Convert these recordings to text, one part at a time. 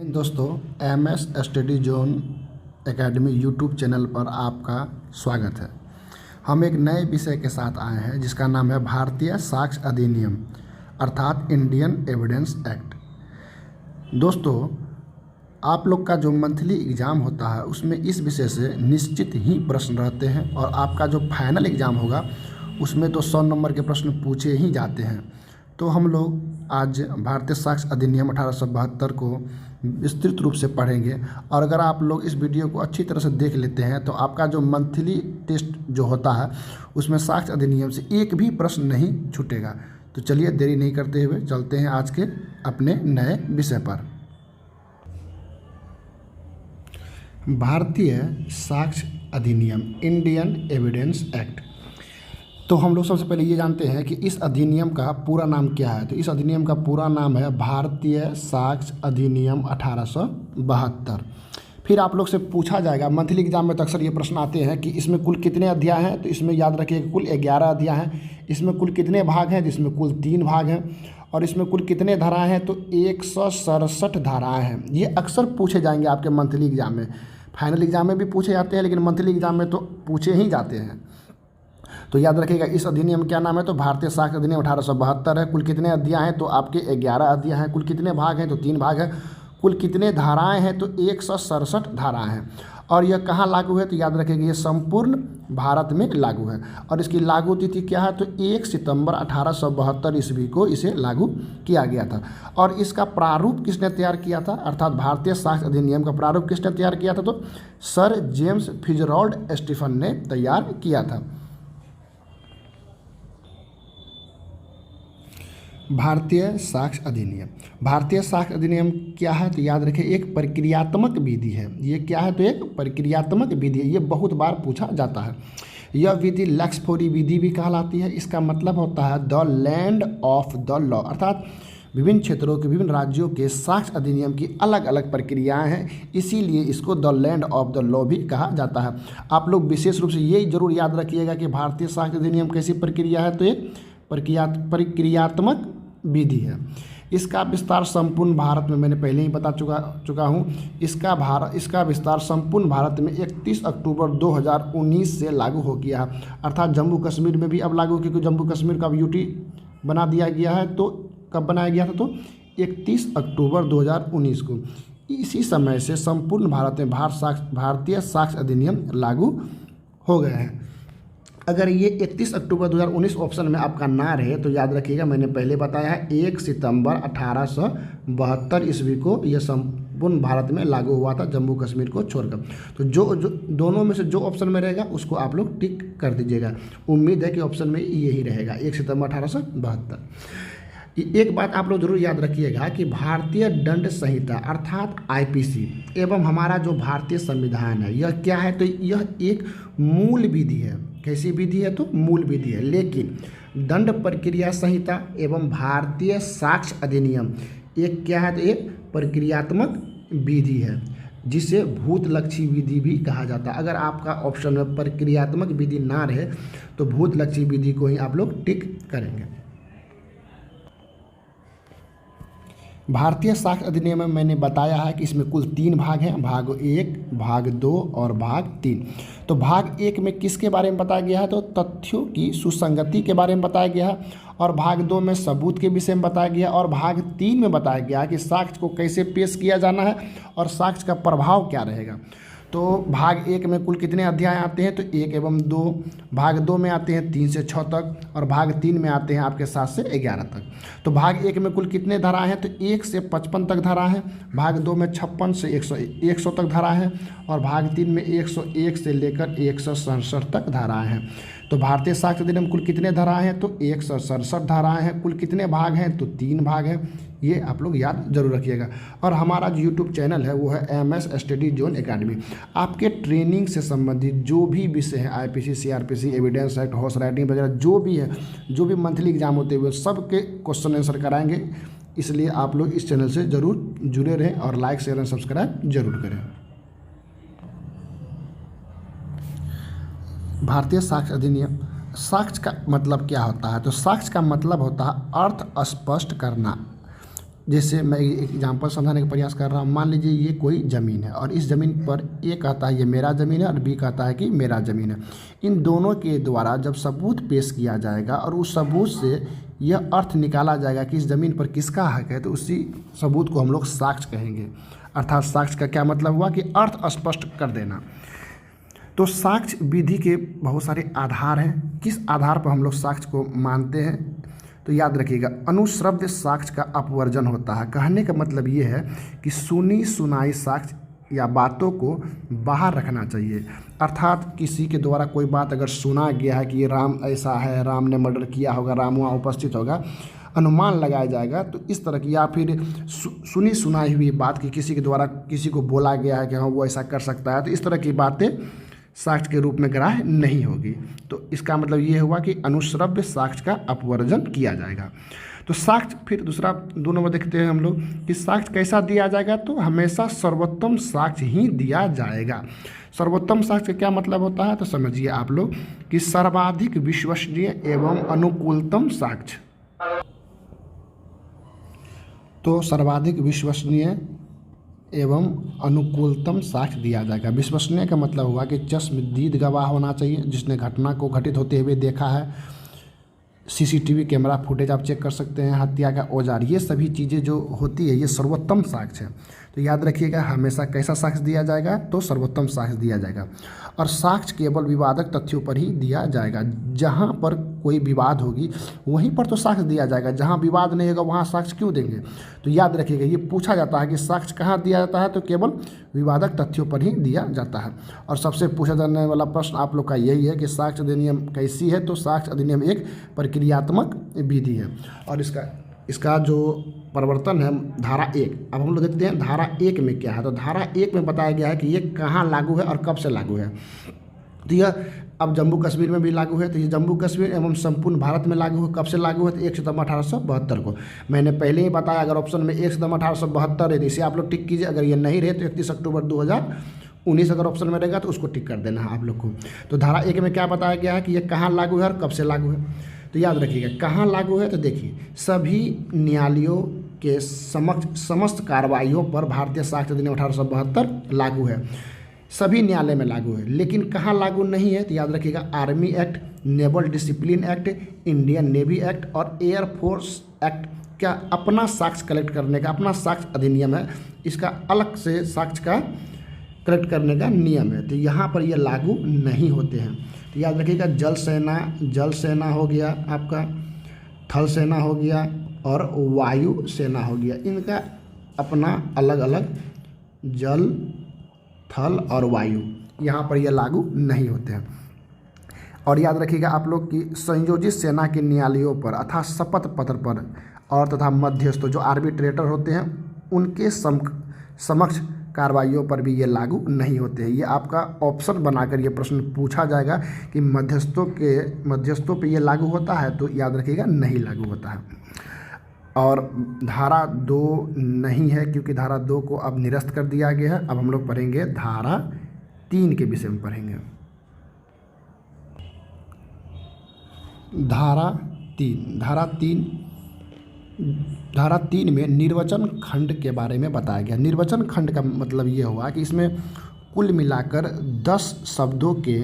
दोस्तों, MS study zone academy YouTube channel पर आपका स्वागत है। हम एक नए विषय के साथ आए हैं जिसका नाम है भारतीय साक्ष्य अधिनियम अर्थात इंडियन एविडेंस एक्ट। दोस्तों, आप लोग का जो मंथली एग्ज़ाम होता है उसमें इस विषय से निश्चित ही प्रश्न रहते हैं और आपका जो फाइनल एग्ज़ाम होगा उसमें तो 100 नंबर के प्रश्न पूछे ही जाते हैं। तो हम लोग आज भारतीय साक्ष्य अधिनियम 1872 को विस्तृत रूप से पढ़ेंगे और अगर आप लोग इस वीडियो को अच्छी तरह से देख लेते हैं तो आपका जो मंथली टेस्ट जो होता है उसमें साक्ष्य अधिनियम से एक भी प्रश्न नहीं छूटेगा। तो चलिए देरी नहीं करते हुए चलते हैं आज के अपने नए विषय पर। भारतीय साक्ष्य अधिनियम इंडियन एविडेंस एक्ट। तो हम लोग सबसे पहले ये जानते हैं कि इस अधिनियम का पूरा नाम क्या है। तो इस अधिनियम का पूरा नाम है भारतीय साक्ष्य अधिनियम 1872। फिर आप लोग से पूछा जाएगा, मंथली एग्जाम में तो अक्सर ये प्रश्न आते हैं कि इसमें कुल कितने अध्याय हैं। तो इसमें याद रखिए कुल 11 अध्याय हैं। इसमें कुल कितने भाग हैं, जिसमें कुल 3 भाग हैं। और इसमें कुल कितने धाराएँ हैं, तो 167 धाराएँ हैं। ये अक्सर पूछे जाएंगे आपके मंथली एग्जाम में। फाइनल एग्जाम में भी पूछे जाते हैं लेकिन मंथली एग्जाम में तो पूछे ही जाते हैं। तो याद रखिएगा इस अधिनियम क्या नाम है, तो भारतीय साक्ष्य अधिनियम 1872 है। कुल कितने अध्याय हैं, तो आपके 11 अध्याय हैं। कुल कितने भाग हैं, तो 3 भाग हैं। कुल कितने धाराएं हैं, तो 167 धाराएं हैं। और यह कहाँ लागू है, तो याद रखिएगा ये संपूर्ण भारत में लागू है। और इसकी लागू तिथि क्या है, तो 1 सितंबर 1872 ईस्वी को इसे लागू किया गया था। और इसका प्रारूप किसने तैयार किया था, अर्थात भारतीय साक्ष्य अधिनियम का प्रारूप किसने तैयार किया था, तो सर जेम्स फिट्जरॉल्ड स्टीफन ने तैयार किया था। भारतीय साक्ष्य अधिनियम। भारतीय साक्ष्य अधिनियम क्या है, तो याद रखिए एक प्रक्रियात्मक विधि है। ये क्या है, तो एक प्रक्रियात्मक विधि है। ये बहुत बार पूछा जाता है। यह विधि लक्ष्यफोरी विधि भी कहलाती है। इसका मतलब होता है the land of the law, अर्थात विभिन्न क्षेत्रों के विभिन्न राज्यों के साक्ष्य अधिनियम की अलग अलग प्रक्रियाएं हैं, इसीलिए इसको the land of the law भी कहा जाता है। आप लोग विशेष रूप से ये जरूर याद रखिएगा कि भारतीय साक्ष्य अधिनियम कैसी प्रक्रिया है, तो एक प्रक्रियात्मक विधि है। इसका विस्तार संपूर्ण भारत में मैंने पहले ही बता चुका हूँ। इसका विस्तार संपूर्ण भारत में 31 अक्टूबर 2019 से लागू हो गया है। अर्थात जम्मू कश्मीर में भी अब लागू, क्योंकि जम्मू कश्मीर का अब यूटी बना दिया गया है। तो कब बनाया गया था, तो 31 अक्टूबर 2019 को। इसी समय से संपूर्ण भारत में भारतीय साक्ष्य अधिनियम लागू हो गया है। अगर ये 31 अक्टूबर 2019 ऑप्शन में आपका ना रहे तो याद रखिएगा मैंने पहले बताया है 1 सितंबर 1872 ईस्वी को यह संपूर्ण भारत में लागू हुआ था, जम्मू कश्मीर को छोड़कर। तो जो दोनों में से जो ऑप्शन में रहेगा उसको आप लोग टिक कर दीजिएगा। उम्मीद है कि ऑप्शन में यही रहेगा 1 सितंबर 1872। एक बात आप लोग जरूर याद रखिएगा कि भारतीय दंड संहिता अर्थात IPC एवं हमारा जो भारतीय संविधान है यह क्या है, तो यह एक मूल विधि है। कैसी विधि है, तो मूल विधि है। लेकिन दंड प्रक्रिया संहिता एवं भारतीय साक्ष्य अधिनियम एक क्या है, तो एक प्रक्रियात्मक विधि है जिसे भूतलक्षी विधि भी कहा जाता है। अगर आपका ऑप्शन में प्रक्रियात्मक विधि ना रहे तो भूतलक्षी विधि को ही आप लोग टिक करेंगे। भारतीय साक्ष्य अधिनियम में मैंने बताया है कि इसमें कुल 3 भाग हैं, भाग 1, भाग 2 और भाग 3। तो भाग 1 में किसके बारे में बताया गया है, तो तथ्यों की सुसंगति के बारे में बताया गया है। और भाग 2 में सबूत के विषय में बताया गया। और भाग 3 में बताया गया कि साक्ष्य को कैसे पेश किया जाना है और साक्ष्य का प्रभाव क्या रहेगा। तो भाग 1 में कुल कितने अध्याय आते हैं, तो 1 एवं 2। भाग 2 में आते हैं 3 से 6 तक और भाग 3 में आते हैं आपके 7 से 11 तक। तो भाग 1 में कुल कितने धाराएं हैं, तो 1 से 55 तक धारा है। भाग 2 में 56 से 100 तक धारा है और भाग 3 में 101 से लेकर 167 तक धाराएं हैं। तो भारतीय साक्ष्य अधिनियम कुल कितने धाराएं हैं, तो 167 धाराएं हैं। कुल कितने भाग हैं, तो 3 भाग हैं। ये आप लोग याद जरूर रखिएगा। और हमारा जो यूट्यूब चैनल है वो है MS स्टडी जोन एकेडमी। आपके ट्रेनिंग से संबंधित जो भी विषय है, IPC, CRPC, evidence act, horse riding वगैरह जो भी है, जो भी मंथली एग्जाम होते हुए सब के क्वेश्चन आंसर कराएंगे। इसलिए आप लोग इस चैनल से ज़रूर जुड़े रहें और लाइक, शेयर एंड सब्सक्राइब जरूर करें। भारतीय साक्ष्य अधिनियम। साक्ष्य का मतलब क्या होता है, तो साक्ष्य का मतलब होता है अर्थ स्पष्ट करना। जैसे मैं एक एग्जाम्पल समझाने का प्रयास कर रहा हूँ। मान लीजिए ये कोई ज़मीन है और इस ज़मीन पर ए कहता है ये मेरा ज़मीन है और बी कहता है कि मेरा ज़मीन है। इन दोनों के द्वारा जब सबूत पेश किया जाएगा और उस सबूत से यह अर्थ निकाला जाएगा कि इस ज़मीन पर किसका हक है, तो उसी सबूत को हम लोग साक्ष्य कहेंगे। अर्थात साक्ष्य का क्या मतलब हुआ कि अर्थ स्पष्ट कर देना। तो साक्ष्य विधि के बहुत सारे आधार हैं। किस आधार पर हम लोग साक्ष्य को मानते हैं, तो याद रखिएगा, अनुश्रव्य साक्ष्य का अपवर्जन होता है। कहने का मतलब ये है कि सुनी सुनाई साक्ष्य या बातों को बाहर रखना चाहिए। अर्थात किसी के द्वारा कोई बात अगर सुना गया है कि ये राम ऐसा है, राम ने मर्डर किया होगा, राम वहाँ उपस्थित होगा, अनुमान लगाया जाएगा, तो इस तरह की, या फिर सुनी सुनाई हुई बात कि किसी के द्वारा किसी को बोला गया है कि हाँ वो ऐसा कर सकता है, तो इस तरह की बातें साक्ष्य के रूप में ग्राह्य नहीं होगी। तो इसका मतलब ये हुआ कि अनुश्रव्य साक्ष्य का अपवर्जन किया जाएगा। तो साक्ष्य, फिर दूसरा दोनों में देखते हैं हम लोग कि साक्ष्य कैसा दिया जाएगा, तो हमेशा सर्वोत्तम साक्ष्य ही दिया जाएगा। सर्वोत्तम साक्ष्य का क्या मतलब होता है, तो समझिए आप लोग कि सर्वाधिक विश्वसनीय एवं अनुकूलतम साक्ष्य। तो सर्वाधिक विश्वसनीय एवं अनुकूलतम साक्ष्य दिया जाएगा। विश्वसनीय का मतलब हुआ कि चश्मदीद गवाह होना चाहिए जिसने घटना को घटित होते हुए देखा है। सीसीटीवी कैमरा फुटेज आप चेक कर सकते हैं, हत्या का औजार, ये सभी चीज़ें जो होती है ये सर्वोत्तम साक्ष्य है। तो याद रखिएगा हमेशा कैसा साक्ष्य दिया जाएगा, तो सर्वोत्तम साक्ष्य दिया जाएगा। और साक्ष्य केवल विवादक तथ्यों पर ही दिया जाएगा। जहाँ पर कोई विवाद होगी वहीं पर तो साक्ष्य दिया जाएगा, जहाँ विवाद नहीं होगा वहाँ साक्ष्य क्यों देंगे। तो याद रखिएगा ये पूछा जाता है कि साक्ष्य कहाँ दिया जाता है, तो केवल विवादक तथ्यों पर ही दिया जाता है। और सबसे पूछा जाने वाला प्रश्न आप लोग का यही है कि साक्ष्य अधिनियम कैसी है, तो साक्ष्य अधिनियम एक प्रक्रियात्मक विधि है और इसका जो प्रवर्तन है धारा 1। अब हम लोग देखते हैं धारा 1 में क्या है। तो धारा 1 में बताया गया है कि ये कहाँ लागू है और कब से लागू है। तो यह अब जम्मू कश्मीर में भी लागू है। तो ये जम्मू कश्मीर एवं संपूर्ण भारत में लागू है। कब से लागू है, तो 1 सितंबर 1872 को। मैंने पहले ही बताया, अगर ऑप्शन में 1 सितंबर 1872 है तो इसे आप लोग टिक कीजिए। अगर ये नहीं रहे तो 31 अक्टूबर 2019 अगर ऑप्शन में रहेगा तो उसको टिक कर देना है आप लोग को। तो धारा 1 में क्या बताया गया है कि ये कहाँ लागू है और कब से लागू है। तो याद रखिएगा कहाँ लागू है, तो देखिए सभी न्यायालयों के समस्त कार्रवाइयों पर भारतीय साक्ष्य अधिनियम 1872 लागू है। सभी न्यायालय में लागू है। लेकिन कहाँ लागू नहीं है, तो याद रखिएगा army act, naval discipline act, Indian navy act और एयरफोर्स एक्ट का अपना साक्ष्य कलेक्ट करने का अपना साक्ष्य अधिनियम है। इसका अलग से साक्ष्य का कलेक्ट करने का नियम है। तो यहाँ पर ये लागू नहीं होते हैं। तो याद रखिएगा जल सेना हो गया आपका, थल सेना हो गया और वायु सेना हो गया। इनका अपना अलग अलग जल, थल और वायु, यहाँ पर ये लागू नहीं होते हैं। और याद रखिएगा आप लोग कि संयोजित सेना के न्यायालयों पर अर्थात शपथ पत्र पर और तथा मध्यस्थों जो आर्बिट्रेटर होते हैं उनके समक्ष कार्रवाइयों पर भी ये लागू नहीं होते हैं। ये आपका ऑप्शन बनाकर ये प्रश्न पूछा जाएगा कि मध्यस्थों पे ये लागू होता है, तो याद रखिएगा नहीं लागू होता है। और धारा 2 नहीं है क्योंकि धारा 2 को अब निरस्त कर दिया गया है। अब हम लोग पढ़ेंगे धारा 3 के विषय में पढ़ेंगे। धारा 3 में निर्वचन खंड के बारे में बताया गया। निर्वचन खंड का मतलब ये हुआ कि इसमें कुल मिलाकर 10 शब्दों के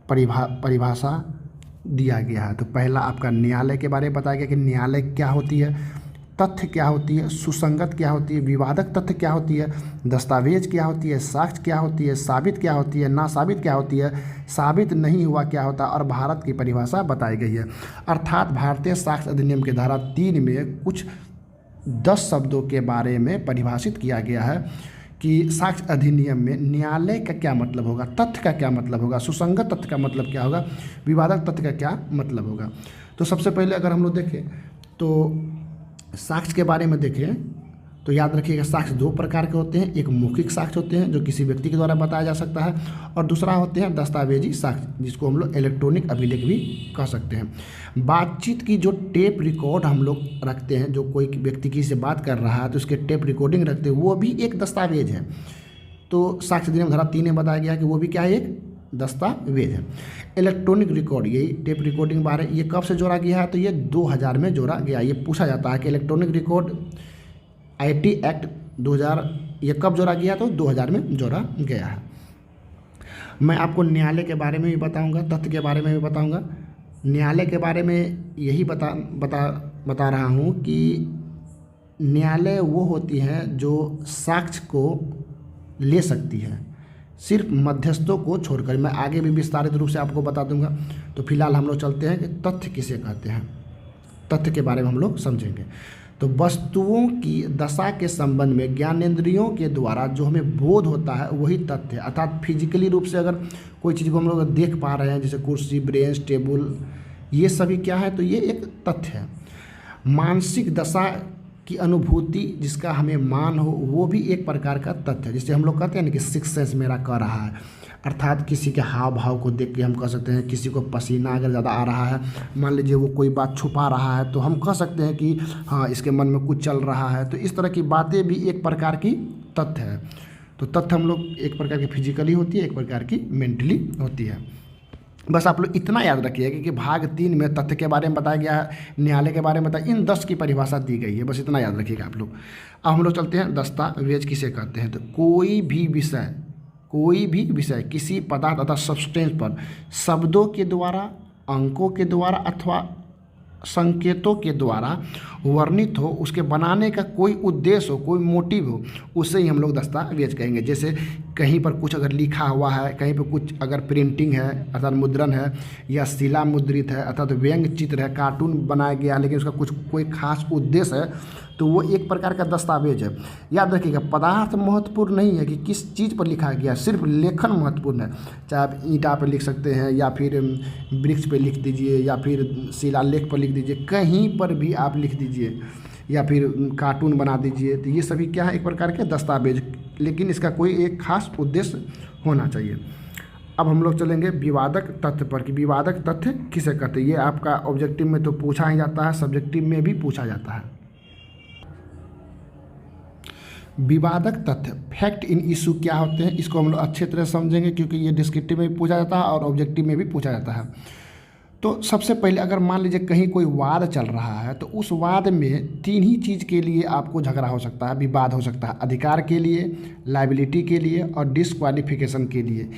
परिभाषा दिया गया है। तो पहला आपका न्यायालय के बारे में बताया गया कि न्यायालय क्या होती है, तथ्य क्या होती है, सुसंगत क्या होती है, विवादक तथ्य क्या होती है, दस्तावेज क्या होती है, साक्ष्य क्या होती है, साबित क्या होती है, ना साबित क्या होती है, साबित नहीं हुआ क्या होता है, और भारत की परिभाषा बताई गई है। अर्थात भारतीय साक्ष्य अधिनियम के धारा 3 में कुछ 10 शब्दों के बारे में परिभाषित किया गया है कि साक्ष्य अधिनियम में न्यायालय का क्या मतलब होगा, तथ्य का क्या मतलब होगा, सुसंगत तथ्य का मतलब क्या होगा, विवादक तथ्य का क्या मतलब होगा। तो सबसे पहले अगर हम लोग देखें तो साक्ष्य के बारे में देखें तो याद रखिएगा साक्ष्य 2 प्रकार के होते हैं। एक मौखिक साक्ष्य होते हैं जो किसी व्यक्ति के द्वारा बताया जा सकता है, और दूसरा होते हैं दस्तावेजी साक्ष्य जिसको हम लोग इलेक्ट्रॉनिक अभिलेख भी कह सकते हैं। बातचीत की जो टेप रिकॉर्ड हम लोग रखते हैं, जो कोई व्यक्ति किसी से बात कर रहा है तो उसके टेप रिकॉर्डिंग रखते हैं, वो भी एक दस्तावेज है। तो साक्ष्य अधिनियम धारा 3 में बताया गया कि वो भी क्या है, एक दस्तावेज है। इलेक्ट्रॉनिक रिकॉर्ड, यही टेप रिकॉर्डिंग बारे, ये कब से जोड़ा गया है? तो ये 2000 में जोड़ा गया। ये पूछा जाता है कि इलेक्ट्रॉनिक रिकॉर्ड IT एक्ट 2000 ये कब जोड़ा गया? तो 2000 में जोड़ा गया है। मैं आपको न्यायालय के बारे में भी बताऊंगा, तथ्य के बारे में भी बताऊंगा। न्यायालय के बारे में यही बता रहा हूँ कि न्यायालय वो होती हैं जो साक्ष्य को ले सकती है, सिर्फ मध्यस्थों को छोड़कर। मैं आगे भी विस्तारित रूप से आपको बता दूंगा। तो फिलहाल हम लोग चलते हैं कि तथ्य किसे कहते हैं। तथ्य के बारे में हम लोग समझेंगे। तो वस्तुओं की दशा के संबंध में ज्ञानेंद्रियों के द्वारा जो हमें बोध होता है वही तथ्य है। अर्थात फिजिकली रूप से अगर कोई चीज़ को हम लोग देख पा रहे हैं, जैसे कुर्सी, ब्रेंच, टेबल, ये सभी क्या है? तो ये एक तथ्य है। मानसिक दशा की अनुभूति जिसका हमें मान हो, वो भी एक प्रकार का तथ्य है। जैसे हम लोग कहते हैं ना कि सिक्स सेंस मेरा कह रहा है, अर्थात किसी के हाव भाव को देख के हम कह सकते हैं। किसी को पसीना अगर ज़्यादा आ रहा है, मान लीजिए वो कोई बात छुपा रहा है, तो हम कह सकते हैं कि हाँ इसके मन में कुछ चल रहा है। तो इस तरह की बातें भी एक प्रकार की तथ्य है। तो तथ्य हम लोग एक प्रकार की फिजिकली होती है, एक प्रकार की मेंटली होती है। बस आप लोग इतना याद रखिएगा कि भाग 3 में तथ्य के बारे में बताया गया है, न्यायालय के बारे में बताया, इन 10 की परिभाषा दी गई है। बस इतना याद रखिएगा आप लोग। अब हम लोग चलते हैं दस्तावेज किसे कहते हैं। तो कोई भी विषय किसी पदार्थ अथवा सब्सटेंस पर शब्दों के द्वारा, अंकों के द्वारा अथवा संकेतों के द्वारा वर्णित हो, उसके बनाने का कोई उद्देश्य हो, कोई मोटिव हो, उसे ही हम लोग दस्तावेज कहेंगे। जैसे कहीं पर कुछ अगर लिखा हुआ है, कहीं पर कुछ अगर प्रिंटिंग है अर्थात मुद्रण है, या शिला मुद्रित है अर्थात व्यंग्य चित्र है, कार्टून बनाया गया है लेकिन उसका कोई खास उद्देश्य है, तो वो एक प्रकार का दस्तावेज है। याद रखिएगा, पदार्थ महत्वपूर्ण नहीं है कि किस चीज़ पर लिखा गया, सिर्फ लेखन महत्वपूर्ण है। चाहे आप ईंटा पर लिख सकते हैं, या फिर वृक्ष पर लिख दीजिए, या फिर शिलालेख पर लिख दीजिए, कहीं पर भी आप लिख दीजिए, या फिर कार्टून बना दीजिए। तो ये सभी क्या है? एक प्रकार के दस्तावेज, लेकिन इसका कोई एक खास उद्देश्य होना चाहिए। अब हम लोग चलेंगे विवादक तथ्य पर कि विवादक तथ्य किसे कहते हैं। ये आपका ऑब्जेक्टिव में तो पूछा ही जाता है, सब्जेक्टिव में भी पूछा जाता है। विवादक तथ्य, फैक्ट इन इशू क्या होते हैं, इसको हम लोग अच्छे तरह समझेंगे क्योंकि ये डिस्क्रिप्टिव में भी पूछा जाता है और ऑब्जेक्टिव में भी पूछा जाता है। तो सबसे पहले अगर मान लीजिए कहीं कोई वाद चल रहा है, तो उस वाद में 3 ही चीज़ के लिए आपको झगड़ा हो सकता है, विवाद हो सकता है। अधिकार के लिए, लायबिलिटी के लिए और डिस्क्वालिफिकेशन के लिए।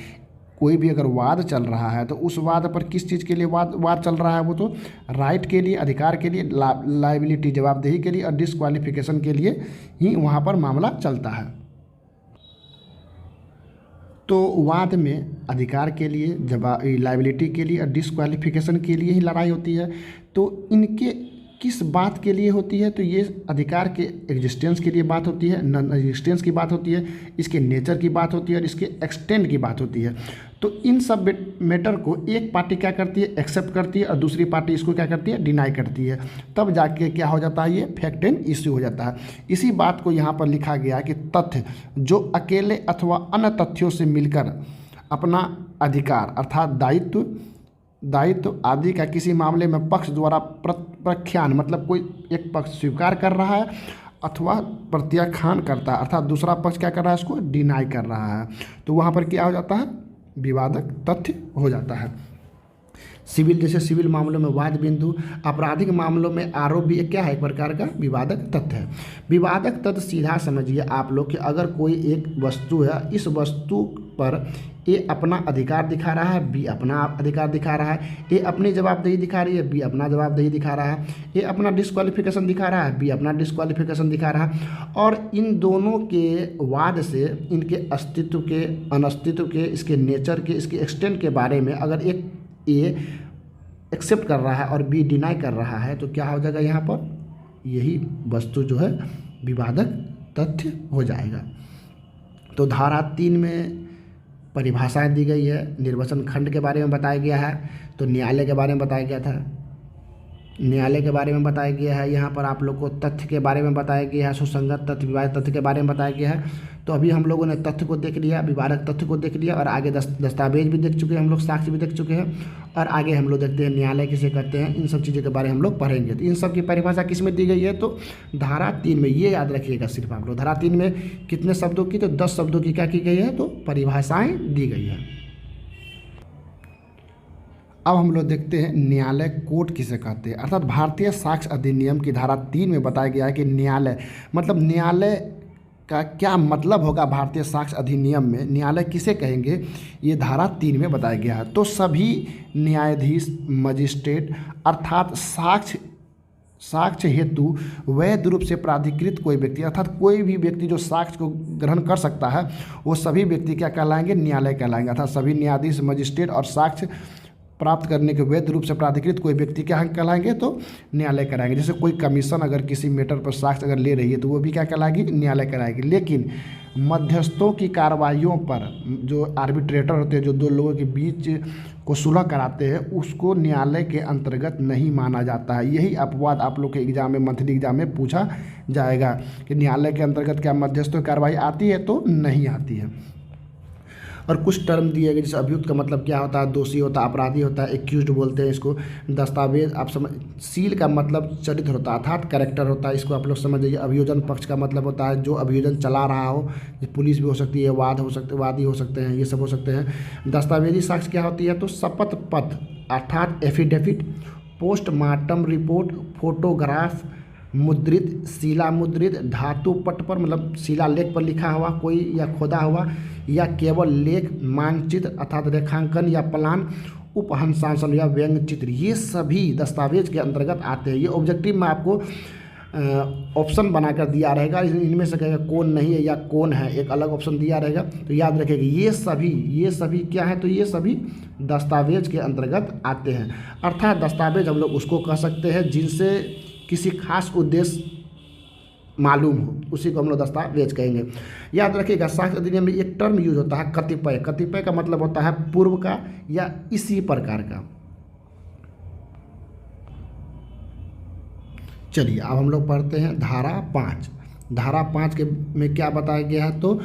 कोई भी अगर वाद चल रहा है तो उस वाद पर किस चीज़ के लिए वाद चल रहा है? वो तो राइट के लिए, अधिकार के लिए, लायबिलिटी जवाबदेही के लिए और डिस्क्वालिफिकेशन के लिए ही वहाँ पर मामला चलता है। तो वाद में अधिकार के लिए, लायबिलिटी के लिए और डिस्क्वालिफिकेशन के लिए ही लड़ाई होती है। तो इनके किस बात के लिए होती है? तो ये अधिकार के एग्जिस्टेंस के लिए बात होती है, नॉन एग्जिस्टेंस की बात होती है, इसके नेचर की बात होती है और इसके एक्सटेंट की बात होती है। तो इन सब मैटर को एक पार्टी क्या करती है? एक्सेप्ट करती है, और दूसरी पार्टी इसको क्या करती है? डिनाई करती है। तब जाके क्या हो जाता है? ये फैक्ट एंड इश्यू हो जाता है। इसी बात को यहाँ पर लिखा गया कि तथ्य जो अकेले अथवा अन्य तथ्यों से मिलकर अपना अधिकार अर्थात दायित्व आदि का किसी मामले में पक्ष द्वारा प्रख्यान, मतलब कोई एक पक्ष स्वीकार कर रहा है अथवा प्रत्याख्यान करता है, अर्थात दूसरा पक्ष क्या कर रहा है? इसको डिनाई कर रहा है। तो वहाँ पर क्या हो जाता है? विवादक तथ्य हो जाता है। सिविल, जैसे सिविल मामलों में वाद बिंदु, आपराधिक मामलों में आरोप भी क्या है? एक प्रकार का विवादक तथ्य है। विवादक तथ्य सीधा समझिए आप लोग कि अगर कोई एक वस्तु है, इस वस्तु पर ए अपना अधिकार दिखा रहा है, बी अपना अधिकार दिखा रहा है, ए अपनी जवाबदेही दिखा रही है, बी अपना जवाबदेही दिखा रहा है, ए अपना डिस्क्वालिफिकेशन दिखा रहा है, बी अपना डिस्क्वालिफिकेशन दिखा रहा है, और इन दोनों के वाद से इनके अस्तित्व के, अनस्तित्व के, इसके नेचर के, इसके एक्सटेंट के बारे में अगर एक ए एक्सेप्ट कर रहा है और बी डिनाई कर रहा है, तो क्या हो जाएगा? यहाँ पर यही वस्तु जो है विवादक तथ्य हो जाएगा। तो धारा 3 में परिभाषाएं दी गई है। निर्वचन खंड के बारे में बताया गया है, तो न्यायालय के बारे में बताया गया था, न्यायालय के बारे में बताया गया है। यहाँ पर आप लोग को तथ्य के बारे में बताया गया है, सुसंगत तथ्य, विवादक तथ्य के बारे में बताया गया है। तो अभी हम लोगों ने तथ्य को देख लिया, विवादक तथ्य को देख लिया, और आगे दस्तावेज भी देख चुके हैं हम लोग, साक्ष्य भी देख चुके हैं, और आगे हम लोग देखते हैं न्यायालय किसे कहते हैं। इन सब चीज़ों के बारे में हम लोग पढ़ेंगे। तो इन सब की परिभाषा किस में दी गई है? तो धारा 3 में। ये याद रखिएगा सिर्फ आप लोग। धारा 3 में कितने शब्दों की? तो 10 शब्दों की क्या की गई है? तो परिभाषाएँ दी गई है। अब हम लोग देखते हैं न्यायालय कोर्ट किसे कहते हैं। अर्थात भारतीय साक्ष्य अधिनियम की धारा 3 में बताया गया है कि न्यायालय मतलब न्यायालय का क्या मतलब होगा। भारतीय साक्ष्य अधिनियम में न्यायालय किसे कहेंगे, ये धारा 3 में बताया गया है। तो सभी न्यायाधीश, मजिस्ट्रेट अर्थात साक्ष्य हेतु वैध रूप से प्राधिकृत कोई व्यक्ति, अर्थात कोई भी व्यक्ति जो साक्ष्य को ग्रहण कर सकता है, वो सभी व्यक्ति क्या कहलाएंगे, न्यायालय कहलाएंगे। अर्थात सभी न्यायाधीश, मजिस्ट्रेट और साक्ष्य प्राप्त करने के वैध रूप से प्राधिकृत कोई व्यक्ति क्या कहलाएंगे, तो न्यायालय कहलाएंगे। जैसे कोई कमीशन अगर किसी मैटर पर साक्ष्य अगर ले रही है तो वो भी क्या कहलाएगी, न्यायालय कहलाएगी। लेकिन मध्यस्थों की कार्रवाइयों पर जो आर्बिट्रेटर होते हैं, जो दो लोगों के बीच को सुलह कराते हैं, उसको न्यायालय के अंतर्गत नहीं माना जाता है। यही अपवाद आप लोग के एग्जाम में, मंथली एग्जाम में पूछा जाएगा कि न्यायालय के अंतर्गत क्या मध्यस्थों की कार्रवाई आती है, तो नहीं आती है। और कुछ टर्म दिए गए, जैसे अभियुक्त का मतलब क्या होता है, दोषी होता है, अपराधी होता है, एक्यूज्ड बोलते हैं इसको। दस्तावेज आप समझ, सील का मतलब चरित्र होता है अर्थात कैरेक्टर होता है, इसको आप लोग समझ जाइए। अभियोजन पक्ष का मतलब होता है जो अभियोजन चला रहा हो, पुलिस भी हो सकती है, वादी हो सकते हैं, ये सब हो सकते हैं। दस्तावेजी साक्ष्य क्या होती है, तो शपथ पत्र अर्थात एफिडेविट, पोस्टमार्टम रिपोर्ट, फोटोग्राफ, मुद्रित, शिला मुद्रित, धातु पट पर मतलब शिलालेख पर लिखा हुआ कोई या खोदा हुआ, या केवल लेख, मानचित्र अर्थात रेखांकन या प्लान, उपहंसांसन या व्यंग चित्र, ये सभी दस्तावेज के अंतर्गत आते हैं। ये ऑब्जेक्टिव में आपको ऑप्शन बनाकर दिया रहेगा, इनमें से कहेगा कौन नहीं है या कौन है, एक अलग ऑप्शन दिया रहेगा। तो याद रखेगा ये सभी क्या है, तो ये सभी दस्तावेज के अंतर्गत आते हैं। अर्थात दस्तावेज हम लोग उसको कह सकते हैं जिनसे किसी खास उद्देश्य मालूम हो, उसी को हम लोग दस्तावेज कहेंगे। याद रखिएगा साक्ष्य अधिनियम में एक टर्म यूज होता है कतिपय। कतिपय का मतलब होता है पूर्व का या इसी प्रकार का। चलिए अब हम लोग पढ़ते हैं धारा 5। धारा 5 के में क्या बताया गया है, तो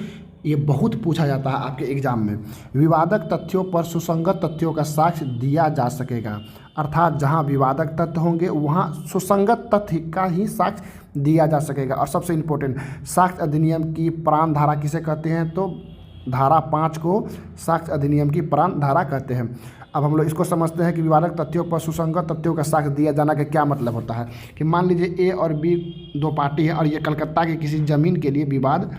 ये बहुत पूछा जाता है आपके एग्जाम में। विवादक तथ्यों पर सुसंगत तथ्यों का साक्ष्य दिया जा सकेगा। अर्थात जहां विवादक तथ्य होंगे वहां सुसंगत तथ्य का ही साक्ष्य दिया जा सकेगा। और सबसे इम्पोर्टेंट, साक्ष्य अधिनियम की प्राण धारा किसे कहते हैं, तो धारा 5 को साक्ष्य अधिनियम की प्राण धारा कहते हैं। अब हम लोग इसको समझते हैं कि विवादक तथ्यों पर सुसंगत तथ्यों का साक्ष्य दिया जाना का क्या मतलब होता है। कि मान लीजिए ए और बी दो पार्टी है और ये कलकत्ता की किसी ज़मीन के लिए विवाद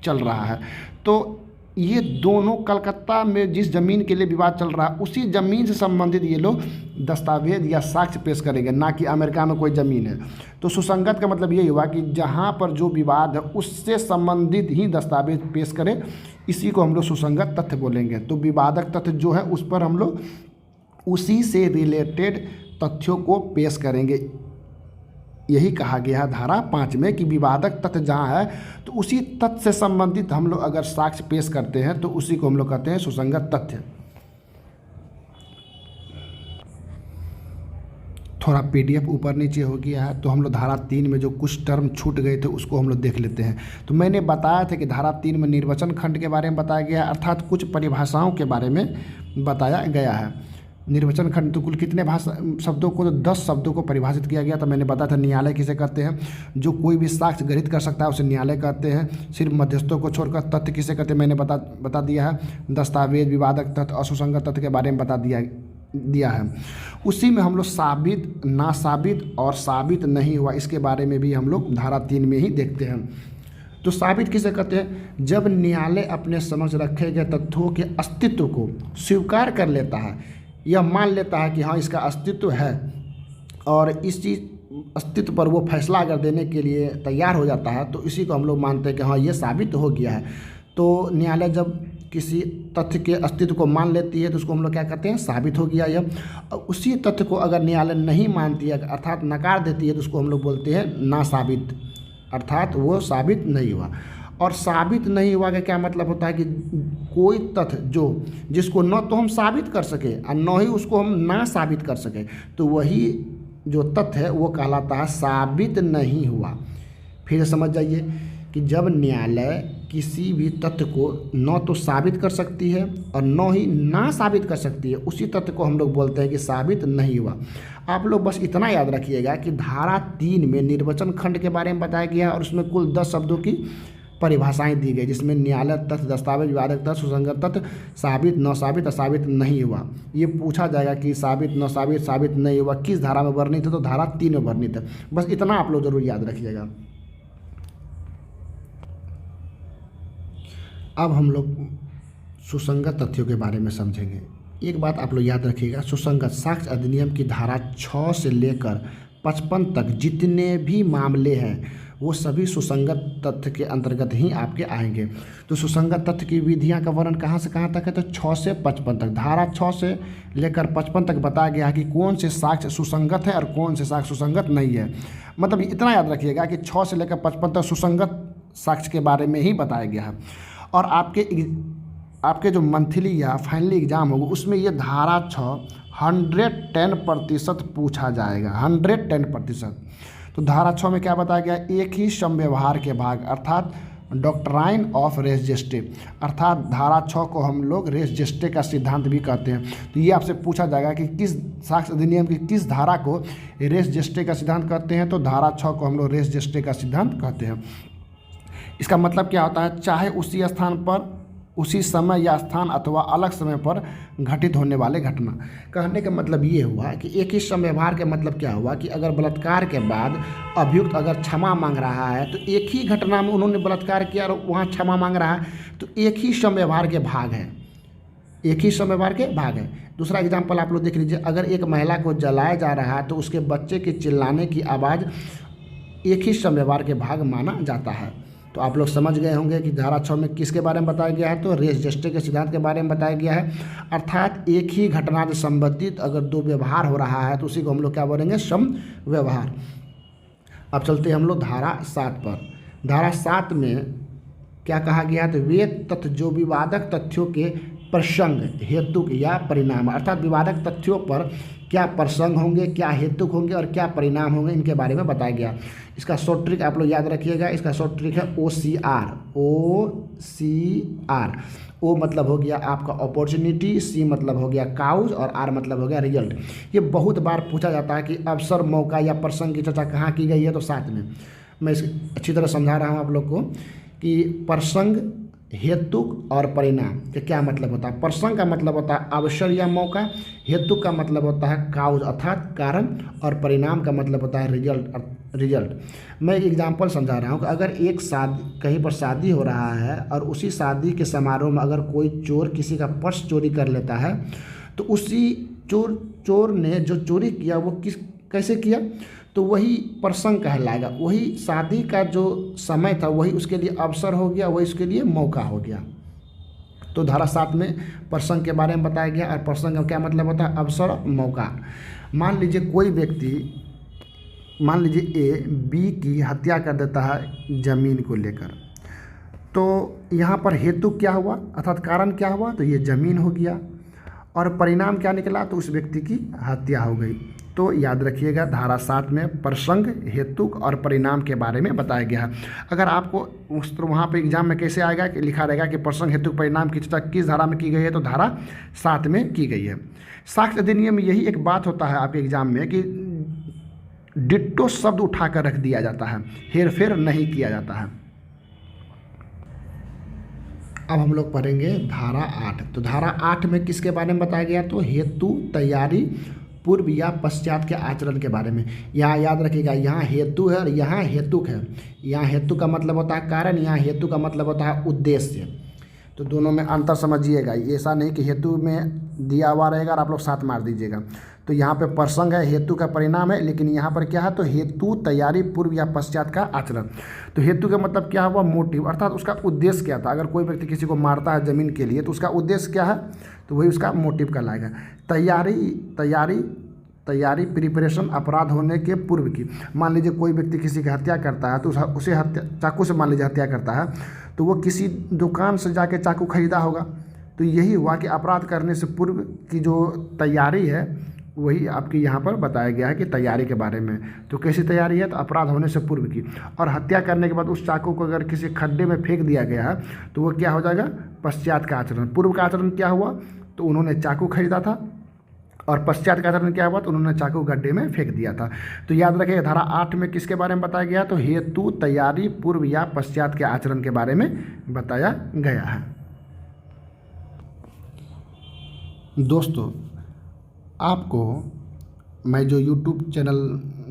चल रहा है, तो ये दोनों कलकत्ता में जिस ज़मीन के लिए विवाद चल रहा है उसी ज़मीन से संबंधित ये लोग दस्तावेज या साक्ष्य पेश करेंगे, ना कि अमेरिका में कोई ज़मीन है। तो सुसंगत का मतलब यही हुआ कि जहाँ पर जो विवाद है उससे संबंधित ही दस्तावेज पेश करें, इसी को हम लोग सुसंगत तथ्य बोलेंगे। तो विवादक तथ्य जो है उस पर हम लोग उसी से रिलेटेड तथ्यों को पेश करेंगे। यही कहा गया है धारा 5 में कि विवादक तथ्य जहाँ है तो उसी तथ्य से संबंधित हम लोग अगर साक्ष्य पेश करते हैं तो उसी को हम लोग कहते हैं सुसंगत तथ्य। थोड़ा PDF ऊपर नीचे हो गया है, तो हम लोग धारा 3 में जो कुछ टर्म छूट गए थे उसको हम लोग देख लेते हैं। तो मैंने बताया था कि धारा 3 में निर्वचन खंड के बारे में बताया गया है, अर्थात कुछ परिभाषाओं के बारे में बताया गया है। निर्वचन खंड तो कुल कितने भाषा शब्दों को, तो 10 शब्दों को परिभाषित किया गया था। मैंने बताया था न्यायालय किसे कहते हैं, जो कोई भी साक्ष्य ग्रहित कर सकता है उसे न्यायालय कहते हैं। सिर्फ मध्यस्थों को छोड़कर तथ्य किसे कहते हैं मैंने बता दिया है। दस्तावेज, विवादक तथ्य, असुसंगत तथ्य के बारे में बता दिया है। उसी में हम लोग साबित, ना साबित और साबित नहीं हुआ, इसके बारे में भी हम लोग धारा 3 में ही देखते हैं। तो साबित किसे कहते हैं, जब न्यायालय अपने समक्ष रखे गए तथ्यों के अस्तित्व को स्वीकार कर लेता है, यह मान लेता है कि हाँ इसका अस्तित्व है और इस चीज़ अस्तित्व पर वो फैसला अगर देने के लिए तैयार हो जाता है, तो इसी को हम लोग मानते हैं कि हाँ ये साबित हो गया है। तो न्यायालय जब किसी तथ्य के अस्तित्व को मान लेती है तो उसको हम लोग क्या कहते हैं, साबित हो गया यह। और उसी तथ्य को अगर न्यायालय नहीं मानती है अर्थात नकार देती है तो उसको हम लोग बोलते हैं ना साबित, अर्थात वो साबित नहीं हुआ। और साबित नहीं हुआ का क्या मतलब होता है कि कोई तथ्य जिसको न तो हम साबित कर सके और न ही उसको हम ना साबित कर सके, तो वही जो तथ्य है वो कहलाता है साबित नहीं हुआ। फिर समझ जाइए कि जब न्यायालय किसी भी तथ्य को न तो साबित कर सकती है और न ही ना साबित कर सकती है, उसी तथ्य को हम लोग बोलते हैं कि साबित नहीं हुआ। आप लोग बस इतना याद रखिएगा कि धारा 3 में निर्वचन खंड के बारे में बताया गया है और उसमें कुल 10 शब्दों की परिभाषाएं दी गई, जिसमें न्यायालय तथ्य, दस्तावेज, विवादक तथ्य, सुसंगत तथ्य, साबित, न साबित, असाबित नहीं हुआ। ये पूछा जाएगा कि साबित, न साबित, साबित नहीं हुआ किस धारा में वर्णित है, तो धारा 3 में वर्णित है। बस इतना आप लोग जरूर याद रखिएगा। अब हम लोग सुसंगत तथ्यों के बारे में समझेंगे। एक बात आप लोग याद रखिएगा, सुसंगत साक्ष्य अधिनियम की धारा 6 से लेकर 55 तक जितने भी मामले हैं वो सभी सुसंगत तथ्य के अंतर्गत ही आपके आएंगे। तो सुसंगत तथ्य की विधियां का वर्णन कहाँ से कहाँ तक है, तो 6 से 55 तक। धारा 6 से लेकर 55 तक बताया गया है कि कौन से साक्ष्य सुसंगत है और कौन से साक्ष्य सुसंगत नहीं है। मतलब इतना याद रखिएगा कि 6 से लेकर 55 तक सुसंगत साक्ष्य के बारे में ही बताया गया है। और आपके जो मंथली या फाइनली एग्ज़ाम होगा उसमें ये धारा 6 110% पूछा जाएगा, 110%। तो धारा 6 में क्या बताया गया, एक ही समव्यवहार के भाग अर्थात डॉक्ट्राइन ऑफ रेस जेस्टे, अर्थात धारा 6 को हम लोग रेस जेस्टे का सिद्धांत भी कहते हैं। तो ये आपसे पूछा जाएगा कि किस साक्ष्य अधिनियम की किस धारा को रेस जेस्टे का सिद्धांत कहते हैं, तो धारा 6 को हम लोग रेस जेस्टे का सिद्धांत कहते हैं। इसका मतलब क्या होता है, चाहे उसी स्थान पर, उसी समय या स्थान अथवा अलग समय पर घटित होने वाले घटना। कहने का मतलब ये हुआ कि एक ही समव्यवहार के मतलब क्या हुआ कि अगर बलात्कार के बाद अभियुक्त अगर क्षमा मांग रहा है तो एक ही घटना में उन्होंने बलात्कार किया और वहाँ क्षमा मांग रहा है, तो एक ही समव्यवहार के भाग है, एक ही समव्यवहार के भाग है। दूसरा एग्जाम्पल आप लोग देख लीजिए, अगर एक महिला को जलाया जा रहा है तो उसके बच्चे के चिल्लाने की आवाज़ एक ही समव्यवहार के भाग माना जाता है। तो आप लोग समझ गए होंगे कि धारा 6 में किसके बारे में बताया गया है, तो रेस जेस्टे के सिद्धांत के बारे में बताया गया है। अर्थात एक ही घटना से संबंधित अगर 2 व्यवहार हो रहा है तो उसी को हम लोग क्या बोलेंगे, सम व्यवहार। अब चलते हैं हम लोग धारा 7 पर। धारा 7 में क्या कहा गया है, तो वे तथ्य जो विवादक तथ्यों के प्रसंग, हेतुक या परिणाम, अर्थात विवादक तथ्यों पर क्या प्रसंग होंगे, क्या हेतुक होंगे और क्या परिणाम होंगे, इनके बारे में बताया गया। इसका शॉर्ट ट्रिक आप लोग याद रखिएगा, इसका शॉर्ट ट्रिक है OCR। OCR, O मतलब हो गया आपका अपॉर्चुनिटी, C मतलब हो गया काउज और R मतलब हो गया रिजल्ट। ये बहुत बार पूछा जाता है कि अवसर, मौका या प्रसंग की चर्चा कहाँ की गई है, तो 7 में। मैं इस अच्छी तरह समझा रहा हूँ आप लोग को कि प्रसंग, हेतुक और परिणाम का क्या मतलब होता है। प्रसंग का मतलब होता है अवसर या मौका, हेतुक का मतलब होता है काउज अर्थात कारण, और परिणाम का मतलब होता है रिजल्ट। मैं एक एग्जांपल समझा रहा हूँ कि अगर एक शादी, कहीं पर शादी हो रहा है और उसी शादी के समारोह में अगर कोई चोर किसी का पर्स चोरी कर लेता है, तो उसी चोर ने जो चोरी किया वो कैसे किया, तो वही प्रसंग कहलाएगा। वही शादी का जो समय था वही उसके लिए अवसर हो गया, वही उसके लिए मौका हो गया। तो धारा 7 में प्रसंग के बारे में बताया गया, और प्रसंग का क्या मतलब होता है, अवसर, मौका। मान लीजिए कोई व्यक्ति, मान लीजिए A B की हत्या कर देता है ज़मीन को लेकर, तो यहाँ पर हेतु क्या हुआ अर्थात कारण क्या हुआ, तो ये ज़मीन हो गया, और परिणाम क्या निकला, तो उस व्यक्ति की हत्या हो गई। तो याद रखिएगा धारा 7 में प्रसंग, हेतुक और परिणाम के बारे में बताया गया है। अगर आपको उस तो वहाँ पे एग्जाम में कैसे आएगा कि लिखा रहेगा कि प्रसंग, हेतुक, परिणाम की चर्चा किस धारा में की गई है, तो धारा 7 में की गई है। साक्ष्य अधिनियम में यही एक बात होता है आपके एग्जाम में कि डिट्टो शब्द उठाकर रख दिया जाता है, हेर फेर नहीं किया जाता है। अब हम लोग पढ़ेंगे धारा 8। तो धारा 8 में किसके बारे में बताया गया, तो हेतु, तैयारी, पूर्व या पश्चात के आचरण के बारे में। यहाँ याद रखिएगा, यहाँ हेतु है और यहाँ हेतुक है। यहाँ हेतु का मतलब होता है कारण, यहाँ हेतु का मतलब होता है उद्देश्य। तो दोनों में अंतर समझिएगा, ऐसा नहीं कि हेतु में दिया हुआ रहेगा और आप लोग 7 मार दीजिएगा। तो यहाँ पे प्रसंग है, हेतु का परिणाम है, लेकिन यहाँ पर क्या है, तो हेतु, तैयारी, पूर्व या पश्चात का आचरण। तो हेतु का मतलब क्या हुआ, मोटिव, अर्थात उसका उद्देश्य क्या था। अगर कोई व्यक्ति किसी को मारता है ज़मीन के लिए तो उसका उद्देश्य क्या है, तो वही उसका मोटिव कहलाएगा। तैयारी प्रिपरेशन, अपराध होने के पूर्व की। मान लीजिए कोई व्यक्ति किसी की हत्या करता है तो उसे हत्या चाकू से मान लीजिए हत्या करता है, तो वो किसी दुकान से जाके चाकू खरीदा होगा। तो यही हुआ कि अपराध करने से पूर्व की जो तैयारी है वही आपकी यहाँ पर बताया गया है कि तैयारी के बारे में। तो कैसी तैयारी है, तो अपराध होने से पूर्व की। और हत्या करने के बाद उस चाकू को अगर किसी खड्डे में फेंक दिया गया है तो वो क्या हो जाएगा, पश्चात का आचरण। पूर्व का आचरण क्या हुआ, तो उन्होंने चाकू खरीदा था और पश्चात का आचरण क्या हुआ, तो उन्होंने चाकू गड्ढे में फेंक दिया था। तो याद रखिए धारा 8 में किसके बारे में बताया गया, तो हेतु, तैयारी, पूर्व या पश्चात के आचरण के बारे में बताया गया है। दोस्तों आपको मैं जो यूट्यूब चैनल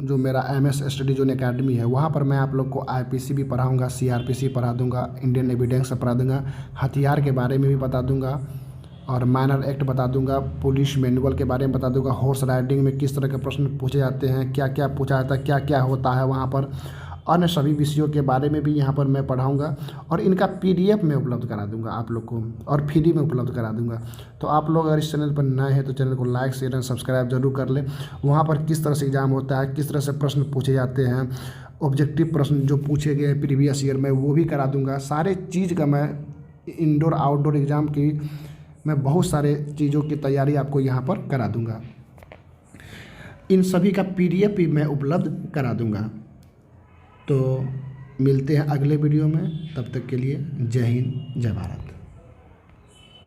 जो मेरा MS स्टडी जोन एकेडमी है, वहाँ पर मैं आप लोग को IPC भी पढ़ाऊँगा, CRPC पढ़ा दूँगा, इंडियन एविडेंस पढ़ा दूँगा, हथियार के बारे में भी बता दूँगा और माइनर एक्ट बता दूँगा, पुलिस मैनुअल के बारे में बता दूँगा, हॉर्स राइडिंग में किस तरह के प्रश्न पूछे जाते हैं, क्या क्या पूछा जाता है, क्या क्या होता है वहाँ पर, अन्य सभी विषयों के बारे में भी यहाँ पर मैं पढ़ाऊँगा और इनका PDF में उपलब्ध करा दूँगा आप लोग को और फ्री में उपलब्ध करा दूँगा। तो आप लोग अगर इस चैनल पर नए हैं तो चैनल को लाइक, शेयर एंड सब्सक्राइब जरूर कर लें। वहाँ पर किस तरह से एग्ज़ाम होता है, किस तरह से प्रश्न पूछे जाते हैं, ऑब्जेक्टिव प्रश्न जो पूछे गए प्रीवियस ईयर में वो भी करा दूँगा। सारे चीज़ का मैं इंडोर आउटडोर एग्ज़ाम की मैं बहुत सारे चीज़ों की तैयारी आपको यहाँ पर करा दूँगा। इन सभी का PDF भी मैं उपलब्ध करा दूँगा। तो मिलते हैं अगले वीडियो में, तब तक के लिए जय हिंद, जय भारत।